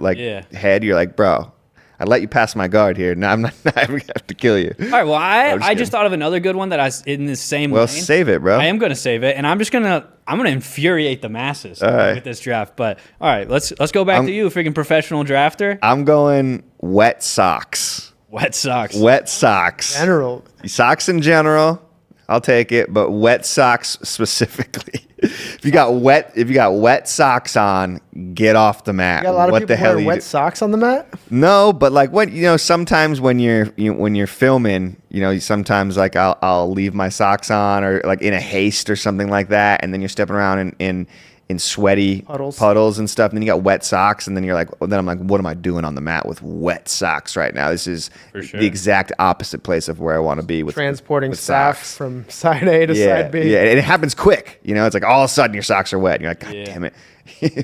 Speaker 2: head, you're like, bro, I let you pass my guard here. Now I'm not I have to kill you.
Speaker 1: All right, well, I just thought of another good one that I was in the same lane.
Speaker 2: Well, save it, bro.
Speaker 1: I am going to save it, and I'm going to infuriate the masses with this draft. But all right, let's go back to you, freaking professional drafter.
Speaker 2: I'm going wet socks.
Speaker 1: Wet socks.
Speaker 2: Wet socks.
Speaker 3: General.
Speaker 2: Socks in general, I'll take it, but wet socks specifically. If you got wet socks on, get off the mat.
Speaker 3: You got a lot of
Speaker 2: what
Speaker 3: people
Speaker 2: the hell
Speaker 3: wearing wet socks on the mat?
Speaker 2: No, but like sometimes when you're filming, sometimes like I'll leave my socks on or like in a haste or something like that, and then you're stepping around in sweaty puddles and stuff, and then you got wet socks, and then you're like, then I'm like, what am I doing on the mat with wet socks right now? This is the exact opposite place of where I want to be with
Speaker 3: transporting
Speaker 2: with
Speaker 3: staff
Speaker 2: socks.
Speaker 3: from side A to side B.
Speaker 2: Yeah, and it happens quick. It's like all of a sudden your socks are wet, and you're like, God damn it.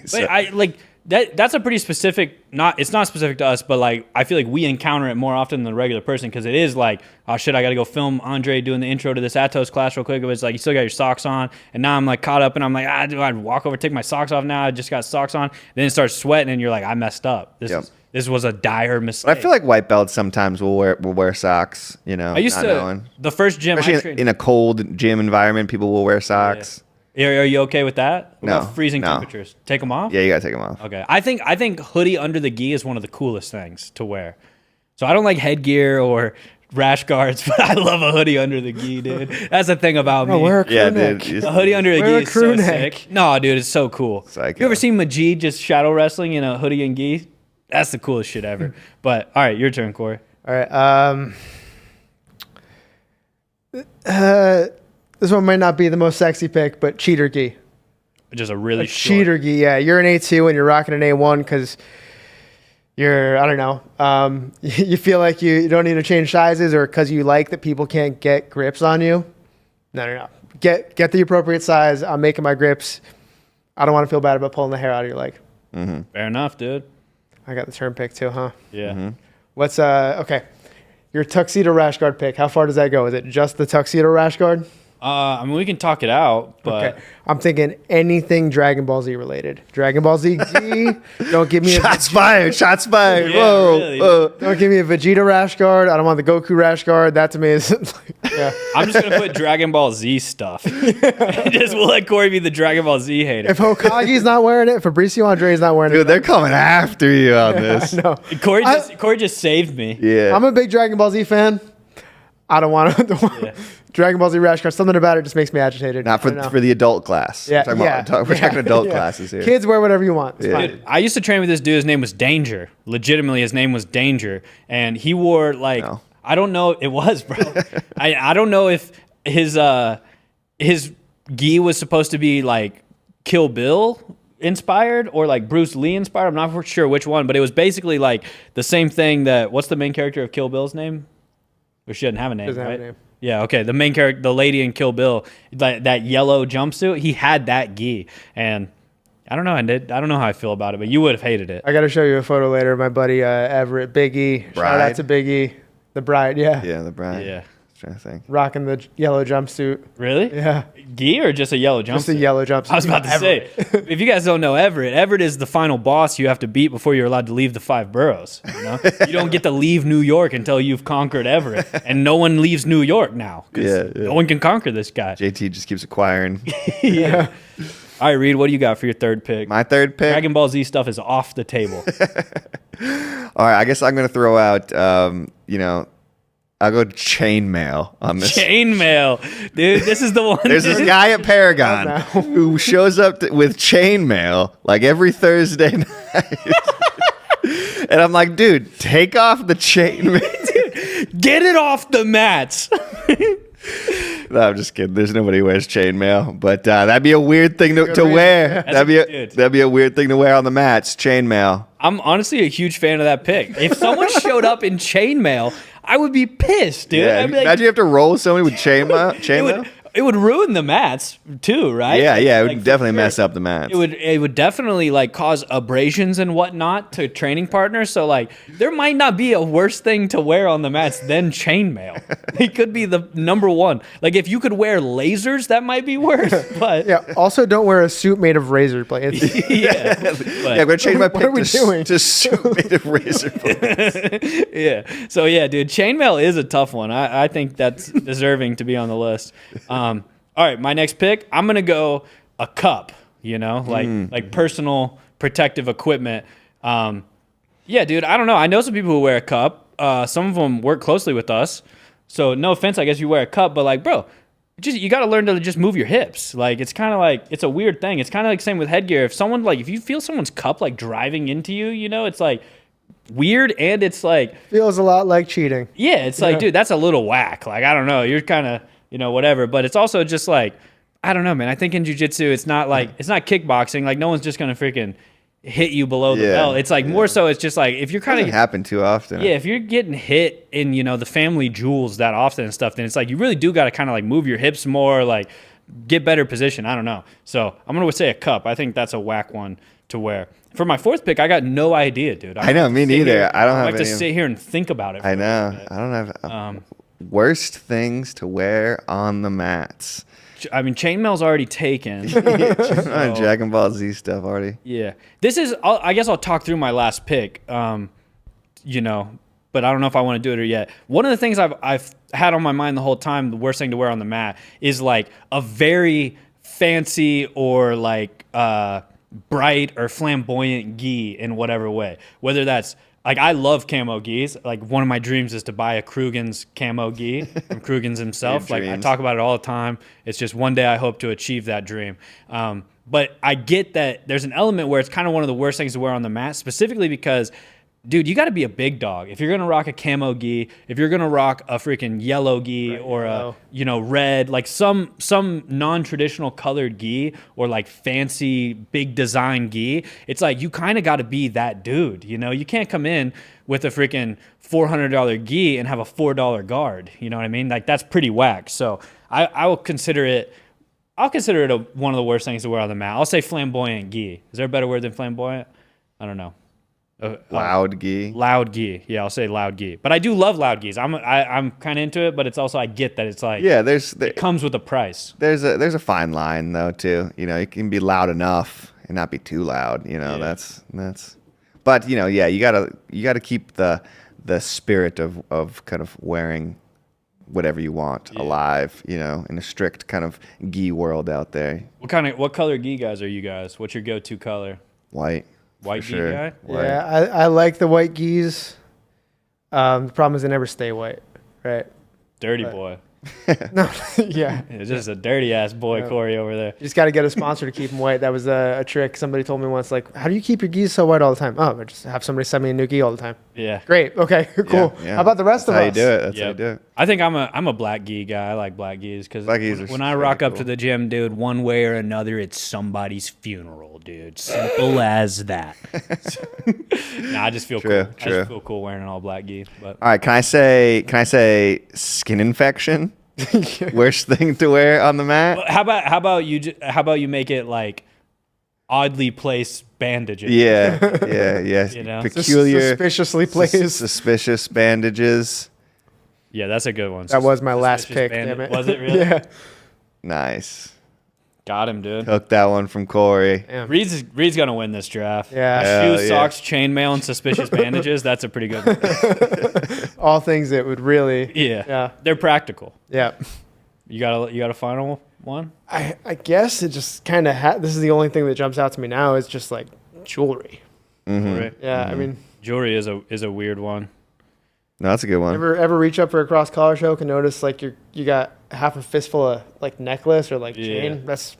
Speaker 1: So, but I like that's a pretty specific. It's not specific to us, but like I feel like we encounter it more often than the regular person, because it is like, oh shit, I got to go film Andre doing the intro to this Atos class real quick. It was like, you still got your socks on, and now I'm like caught up, and I'm like, do I walk over, take my socks off now? I just got socks on. Then it starts sweating, and you're like, I messed up. This was a dire mistake.
Speaker 2: But I feel like white belts sometimes will wear socks.
Speaker 1: I used to the first gym,
Speaker 2: especially in a cold gym environment, people will wear socks.
Speaker 1: Are you okay with that? What about freezing
Speaker 2: no.
Speaker 1: temperatures? Take them off?
Speaker 2: Yeah, you gotta take them off.
Speaker 1: Okay. I think hoodie under the gi is one of the coolest things to wear. So I don't like headgear or rash guards, but I love a hoodie under the gi, dude. That's the thing about me.
Speaker 3: Wear a crew neck.
Speaker 2: Dude.
Speaker 1: A hoodie under the gi is so
Speaker 3: neck.
Speaker 1: sick. No, dude, it's so cool.
Speaker 2: Psycho.
Speaker 1: You ever seen Majid just shadow wrestling in a hoodie and gi? That's the coolest shit ever. But all right, your turn, Corey.
Speaker 3: All right. This one might not be the most sexy pick, but cheater gi.
Speaker 1: Just a really
Speaker 3: cheater gi. Yeah, you're an A2 and you're rocking an A1 because you're, I don't know, you feel like you don't need to change sizes, or because you like that people can't get grips on you. No. Get the appropriate size. I'm making my grips. I don't want to feel bad about pulling the hair out of your leg.
Speaker 1: Mm-hmm. Fair enough, dude.
Speaker 3: I got the turn pick too, huh?
Speaker 1: Yeah. Mm-hmm.
Speaker 3: What's okay? Your tuxedo rash guard pick. How far does that go? Is it just the tuxedo rash guard?
Speaker 1: I mean, we can talk it out, but
Speaker 3: Okay. I'm thinking anything Dragon Ball Z related. Dragon Ball Z G. Don't give me
Speaker 2: Shots fired. Shots fired.
Speaker 1: Yeah,
Speaker 2: Whoa.
Speaker 1: really.
Speaker 2: Whoa.
Speaker 3: don't give me a Vegeta rash guard. I don't want the Goku rash guard. That to me is yeah.
Speaker 1: I'm just gonna put Dragon Ball Z stuff. Just we'll let Corey be the Dragon Ball Z hater.
Speaker 3: If Hokage's not wearing it, Fabricio Andre's not wearing
Speaker 2: Dude,
Speaker 3: it.
Speaker 2: they're coming after you on this.
Speaker 3: No.
Speaker 1: Corey just saved me.
Speaker 2: Yeah.
Speaker 3: I'm a big Dragon Ball Z fan. I don't want to.
Speaker 1: Yeah.
Speaker 3: Dragon Ball Z rash guard. Something about it just makes me agitated.
Speaker 2: Not
Speaker 3: I don't know.
Speaker 2: for the adult class.
Speaker 3: Yeah,
Speaker 2: We're talking adult
Speaker 3: yeah.
Speaker 2: classes here.
Speaker 3: Kids wear whatever you want. It's
Speaker 2: Yeah.
Speaker 3: fine.
Speaker 1: Dude, I used to train with this dude. His name was Danger. Legitimately, his name was Danger, and he wore like
Speaker 2: No.
Speaker 1: I don't know. It was, bro. I don't know if his gi was supposed to be like Kill Bill inspired or like Bruce Lee inspired. I'm not sure which one, but it was basically like the same thing that. What's the main character of Kill Bill's name? Or she doesn't have a name,
Speaker 3: Doesn't have
Speaker 1: right?
Speaker 3: a name.
Speaker 1: Yeah, okay. The main character, the lady in Kill Bill, that yellow jumpsuit, he had that gi, and I don't know. I don't know how I feel about it, but you would have hated it.
Speaker 3: I got to show you a photo later. My buddy Everett, Biggie. Shout
Speaker 2: Bride.
Speaker 3: out to Biggie, the bride. Yeah.
Speaker 2: Yeah, the brand.
Speaker 1: Yeah.
Speaker 2: Trying to think.
Speaker 3: Rocking the yellow jumpsuit.
Speaker 1: Really?
Speaker 3: Yeah.
Speaker 1: Gi or just a yellow jumpsuit?
Speaker 3: Just a yellow jumpsuit.
Speaker 1: I was about to say, if you guys don't know Everett is the final boss you have to beat before you're allowed to leave the 5 boroughs. You know? You don't get to leave New York until you've conquered Everett, and no one leaves New York now. 'Cause
Speaker 2: Yeah.
Speaker 1: no one can conquer this guy.
Speaker 2: JT just keeps acquiring.
Speaker 1: Yeah. All right, Reed, what do you got for your third pick?
Speaker 2: My third pick.
Speaker 1: Dragon Ball Z stuff is off the table.
Speaker 2: All right, I guess I'm gonna throw out. I'll go chainmail on this.
Speaker 1: Chainmail. Dude, this is the one.
Speaker 2: There's this guy at Paragon who shows up with chainmail like every Thursday night. And I'm like, dude, take off the chainmail.
Speaker 1: Get it off the mats.
Speaker 2: No, I'm just kidding. There's nobody who wears chainmail, but that'd be a weird thing to
Speaker 3: reason.
Speaker 2: wear.
Speaker 1: Dude.
Speaker 2: That'd be a weird thing to wear on the mats. Chainmail.
Speaker 1: I'm honestly a huge fan of that pick. If someone showed up in chainmail, I would be pissed, dude.
Speaker 2: Yeah,
Speaker 1: I'd be like,
Speaker 2: imagine you have to roll somebody with chainmail.
Speaker 1: it would ruin the mats too, right?
Speaker 2: Yeah, it would
Speaker 1: Like, for
Speaker 2: definitely
Speaker 1: sure.
Speaker 2: mess up the mats.
Speaker 1: It would definitely like cause abrasions and whatnot to training partners. So like there might not be a worse thing to wear on the mats than chainmail. It could be the number one. Like if you could wear lasers, that might be worse. But
Speaker 3: Yeah. Also, don't wear a suit made of razor blades.
Speaker 1: yeah.
Speaker 2: Yeah, I'm gonna change my
Speaker 3: What
Speaker 2: pick
Speaker 3: are we doing?
Speaker 2: to suit made of razor blades.
Speaker 1: Yeah. So yeah, dude, chainmail is a tough one. I think that's deserving to be on the list. All right, my next pick, I'm gonna go a cup. You know, like personal protective equipment. Yeah, dude. I don't know. I know some people who wear a cup. Some of them work closely with us. So no offense, I guess you wear a cup, but like, bro, you got to learn to just move your hips. Like it's kind of like it's a weird thing. It's kind of like same with headgear. If you feel someone's cup like driving into you, you know, it's like weird and it's like
Speaker 3: Feels a lot like cheating.
Speaker 1: yeah, it's like dude, that's a little whack. Like I don't know, you're kind of whatever, but it's also just like I don't know, man. I think in jiu-jitsu it's not kickboxing. Like no one's just gonna freaking hit you below the
Speaker 2: Yeah,
Speaker 1: belt. It's like more so it's just like if you're kind
Speaker 2: Doesn't
Speaker 1: of
Speaker 2: happen too often.
Speaker 1: yeah, if you're getting hit in, the family jewels that often and stuff, then it's like you really do got to kind of like move your hips more, like get better position. I don't know. So I'm going to say a cup. I think that's a whack one to wear. For my fourth pick, I got no idea, dude.
Speaker 2: I know, me neither. I don't have
Speaker 1: have to
Speaker 2: any.
Speaker 1: sit here and think about it.
Speaker 2: I know. I don't have worst things to wear on the mats.
Speaker 1: I mean, chainmail's already taken.
Speaker 2: Dragon Ball Z stuff already.
Speaker 1: Yeah. This is, I guess I'll talk through my last pick, but I don't know if I want to do it yet. One of the things I've had on my mind the whole time, the worst thing to wear on the mat, is like a very fancy or like bright or flamboyant gi in whatever way. Whether that's, like I love camo gis. Like one of my dreams is to buy a Krugen's camo gi from Krugen's himself. Like I
Speaker 2: dreams.
Speaker 1: talk about it all the time. It's just one day I hope to achieve that dream. But I get that there's an element where it's kind of one of the worst things to wear on the mat, specifically because, dude, you got to be a big dog. If you're going to rock a camo gi, if you're going to rock a freaking yellow gi or a, red, like some non-traditional colored gi or like fancy big design gi, it's like you kind of got to be that dude, You can't come in with a freaking $400 gi and have a $4 guard, you know what I mean? Like that's pretty whack. So I will consider it one of the worst things to wear on the mat. I'll say flamboyant gi. Is there a better word than flamboyant? I don't know.
Speaker 2: Loud gi.
Speaker 1: Loud gi. Yeah, I'll say loud gi. But I do love loud gis. I'm kind of into it, but it's also I get that it's like it comes with a price.
Speaker 2: There's a fine line though too. You know, it can be loud enough and not be too loud. You know, that's. But you know, yeah, you gotta keep the spirit of kind of wearing whatever you want alive. You know, in a strict kind of gi world out there.
Speaker 1: What color gi guys are you guys? What's your go-to color?
Speaker 2: White.
Speaker 1: White gi guy?
Speaker 2: White.
Speaker 3: Yeah, I like the white gis. The problem is they never stay white, right?
Speaker 1: Dirty boy.
Speaker 3: No, yeah.
Speaker 1: It's just a dirty ass boy, Corey over there.
Speaker 3: You just got to get a sponsor to keep them white. That was a trick. Somebody told me once, like, how do you keep your gis so white all the time? Oh, I just have somebody send me a new gi all the time.
Speaker 1: Yeah.
Speaker 3: Great. Okay, cool.
Speaker 2: Yeah.
Speaker 3: How about the rest
Speaker 2: That's
Speaker 3: of
Speaker 2: how
Speaker 3: us?
Speaker 2: you do it. That's how you do it.
Speaker 1: I think I'm a black gi guy. I like black gis because when I rock up to the gym, dude, one way or another, it's somebody's funeral, dude. Simple as that. Nah, I just feel cool. I just feel cool wearing an all black gi. But
Speaker 2: all right, can I say skin infection? Worst thing to wear on the mat.
Speaker 1: How about you make it like oddly placed bandages?
Speaker 2: Yeah.
Speaker 1: You know?
Speaker 2: Peculiar,
Speaker 3: suspiciously placed.
Speaker 2: suspicious bandages.
Speaker 1: Yeah, that's a good one.
Speaker 3: That was my last pick. Damn it.
Speaker 1: Was it really?
Speaker 3: Yeah.
Speaker 2: Nice.
Speaker 1: Got him, dude.
Speaker 2: Took that one from Corey.
Speaker 3: Damn.
Speaker 1: Reed's gonna win this draft.
Speaker 3: Yeah.
Speaker 1: Shoes, socks, chainmail, and suspicious bandages. That's a pretty good one.
Speaker 3: All things that would really.
Speaker 1: Yeah. They're practical.
Speaker 3: Yeah.
Speaker 1: You got a final one?
Speaker 3: I guess it just kind of this is the only thing that jumps out to me now is just like jewelry.
Speaker 1: Right.
Speaker 3: Yeah, I mean,
Speaker 1: Jewelry is a weird one.
Speaker 2: No, that's a good one.
Speaker 3: ever reach up for a cross collar choke and notice like you got half a fistful of like necklace or like chain? That's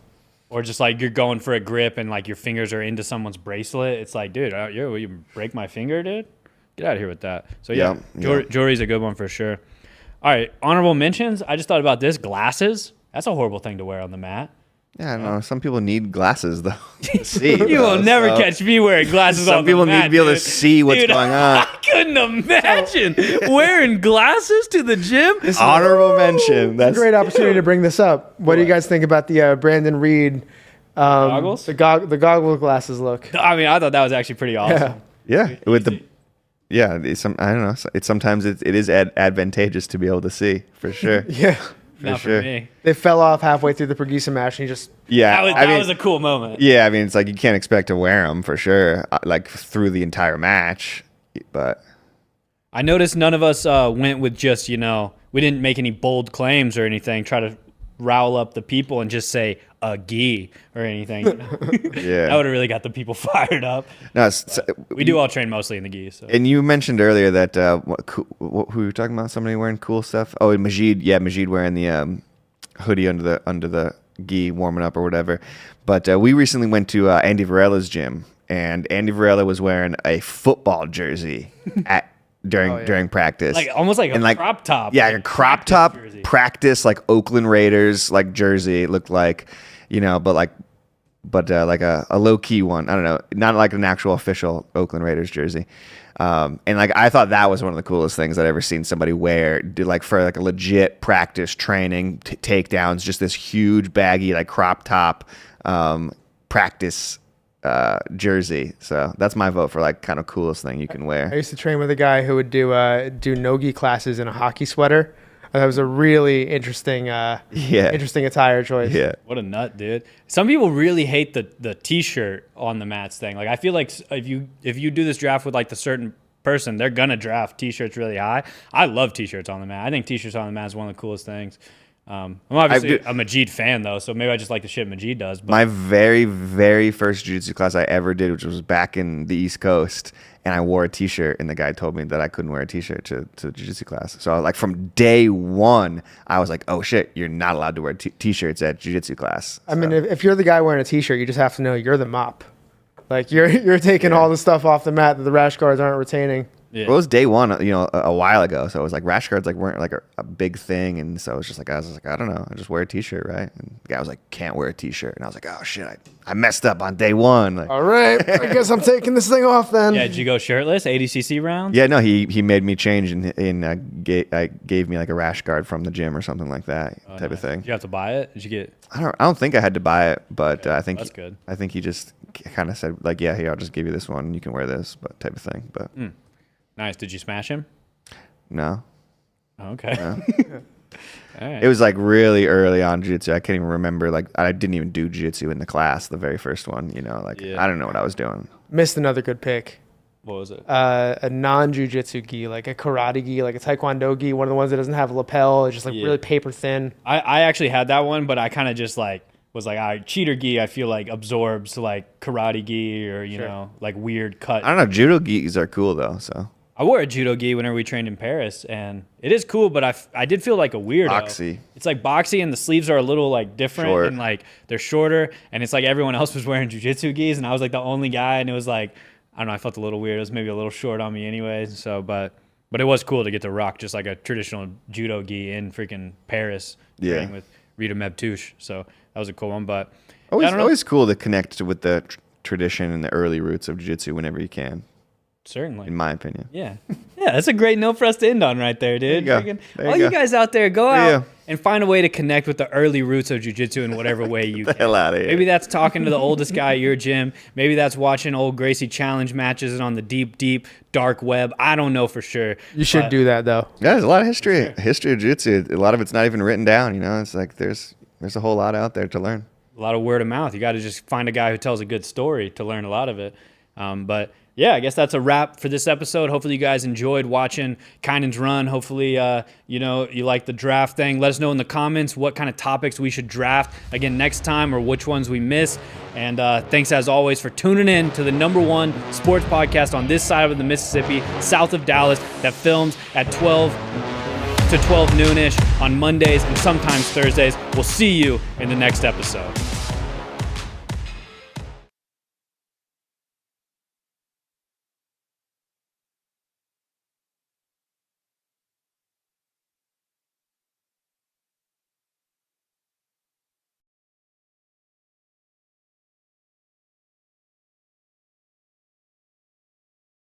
Speaker 1: or just like you're going for a grip and like your fingers are into someone's bracelet. It's like, dude, you break my finger, dude? Get out of here with that. So jewelry's a good one for sure. All right, honorable mentions. I just thought about this. Glasses. That's a horrible thing to wear on the mat.
Speaker 2: Yeah, I don't know. Some people need glasses though to see.
Speaker 1: You will never catch me wearing glasses on the mat.
Speaker 2: Some people need to be able to see what's going on.
Speaker 1: I couldn't imagine wearing glasses to the gym.
Speaker 2: Honorable mention.
Speaker 3: a great opportunity to bring this up. What do you guys think about the Brandon Reed
Speaker 1: goggles?
Speaker 3: The goggle glasses look.
Speaker 1: I mean, I thought that was actually pretty awesome.
Speaker 2: Yeah, with the I don't know. Sometimes it is advantageous to be able to see for sure.
Speaker 3: Yeah.
Speaker 1: Not
Speaker 2: sure.
Speaker 1: for me.
Speaker 3: They fell off halfway through the Pregisa match and he just
Speaker 1: That was a cool moment.
Speaker 2: Yeah, I mean, it's like you can't expect to wear them for sure, like through the entire match. But
Speaker 1: I noticed none of us went with just, we didn't make any bold claims or anything, try to rile up the people and just say a gi or anything.
Speaker 2: yeah,
Speaker 1: that would have really got the people fired up.
Speaker 2: No,
Speaker 1: we do all train mostly in the gi. So.
Speaker 2: And you mentioned earlier that who were you talking about? Somebody wearing cool stuff? Oh, Majid. Yeah, Majid wearing the hoodie under the gi, warming up or whatever. But we recently went to Andy Varella's gym, and Andy Varela was wearing a football jersey during practice,
Speaker 1: like almost like a crop top.
Speaker 2: Yeah, like a crop top
Speaker 1: jersey.
Speaker 2: Practice, like Oakland Raiders like jersey. It looked like, but like a low key one. I don't know, not like an actual official Oakland Raiders jersey. And like I thought that was one of the coolest things I'd ever seen somebody wear. Do like for like a legit practice training takedowns, just this huge baggy like crop top practice jersey. So that's my vote for like kind of coolest thing you can wear.
Speaker 3: I used to train with a guy who would do no-gi classes in a hockey sweater. That was a really interesting attire choice.
Speaker 2: Yeah.
Speaker 1: What a nut, dude. Some people really hate the t-shirt on the mats thing. Like I feel like if you do this draft with like the certain person, they're gonna draft t-shirts really high. I love t-shirts on the mat. I think t-shirts on the mat is one of the coolest things. I'm obviously a Majid fan though, so maybe I just like the shit Majid does. But.
Speaker 2: My very, very first jiu-jitsu class I ever did, which was back in the East Coast, and I wore a t-shirt, and the guy told me that I couldn't wear a t-shirt to the jiu-jitsu class. So like from day one, I was like, oh shit, you're not allowed to wear t-shirts at jiu-jitsu class.
Speaker 3: I mean, if you're the guy wearing a t-shirt, you just have to know you're the mop. Like you're taking all the stuff off the mat that the rash guards aren't retaining.
Speaker 1: Yeah.
Speaker 2: Well, it was day one, a while ago. So it was like rash guards weren't like a big thing, and so it was just like I was like, I don't know, I just wear a t-shirt, right? And the guy was like, can't wear a t-shirt, and I was like, oh shit, I messed up on day one. Like,
Speaker 3: All right, I guess I'm taking this thing off then.
Speaker 1: Yeah, did you go shirtless? ADCC rounds?
Speaker 2: yeah, no, he made me change and gave me like a rash guard from the gym or something like that type of thing.
Speaker 1: Did you have to buy it? Did you get?
Speaker 2: I don't think I had to buy it, but I think
Speaker 1: that's good.
Speaker 2: I think he just kind of said like, yeah, here, I'll just give you this one, and you can wear this, but type of thing. But
Speaker 1: Nice. Did you smash him?
Speaker 2: no.
Speaker 1: Okay.
Speaker 2: No.
Speaker 1: All right.
Speaker 2: It was like really early on jiu-jitsu. I can't even remember. Like I didn't even do jiu-jitsu in the class, the very first one.
Speaker 1: Yeah.
Speaker 2: I don't know what I was doing.
Speaker 3: Missed another good pick.
Speaker 1: What was it?
Speaker 3: A non-jujitsu gi, like a karate gi, like a taekwondo gi, one of the ones that doesn't have a lapel. It's just like really paper thin.
Speaker 1: I actually had that one, but I kind of just like was like, all right, cheater gi, I feel like absorbs like karate gi or, you know, like weird cut.
Speaker 2: I don't know. Judo gis are cool though. So
Speaker 1: I wore a judo gi whenever we trained in Paris, and it is cool, but I did feel like a weirdo.
Speaker 2: boxy.
Speaker 1: It's like boxy, and the sleeves are a little like different,
Speaker 2: Short.
Speaker 1: and like they're shorter, and it's like everyone else was wearing jujitsu gis, and I was like the only guy, and it was like, I don't know, I felt a little weird. It was maybe a little short on me anyway, so, but it was cool to get to rock just like a traditional judo gi in freaking Paris, training with Rita Mebtouche, so that was a cool one, but
Speaker 2: always cool to connect with the tradition and the early roots of jiu-jitsu whenever you can.
Speaker 1: Certainly.
Speaker 2: In my opinion.
Speaker 1: Yeah. Yeah, that's a great note for us to end on right there, dude.
Speaker 2: There you go.
Speaker 1: All you guys out there, go out
Speaker 2: Yeah.
Speaker 1: and find a way to connect with the early roots of jiu-jitsu in whatever way you can.
Speaker 2: hell outta here.
Speaker 1: Maybe that's talking to the oldest guy at your gym. Maybe that's watching old Gracie challenge matches and on the deep, deep dark web. I don't know for sure.
Speaker 3: You should do that though.
Speaker 2: Yeah, there's a lot of history of jiu-jitsu. A lot of it's not even written down, It's like there's a whole lot out there to learn.
Speaker 1: A lot of word of mouth. You got to just find a guy who tells a good story to learn a lot of it. But yeah, I guess that's a wrap for this episode. Hopefully you guys enjoyed watching Kaynan's run. Hopefully, you like the draft thing. Let us know in the comments what kind of topics we should draft again next time or which ones we missed. And thanks as always for tuning in to the #1 sports podcast on this side of the Mississippi, south of Dallas, that films at 12 to 12 noonish on Mondays and sometimes Thursdays. We'll see you in the next episode.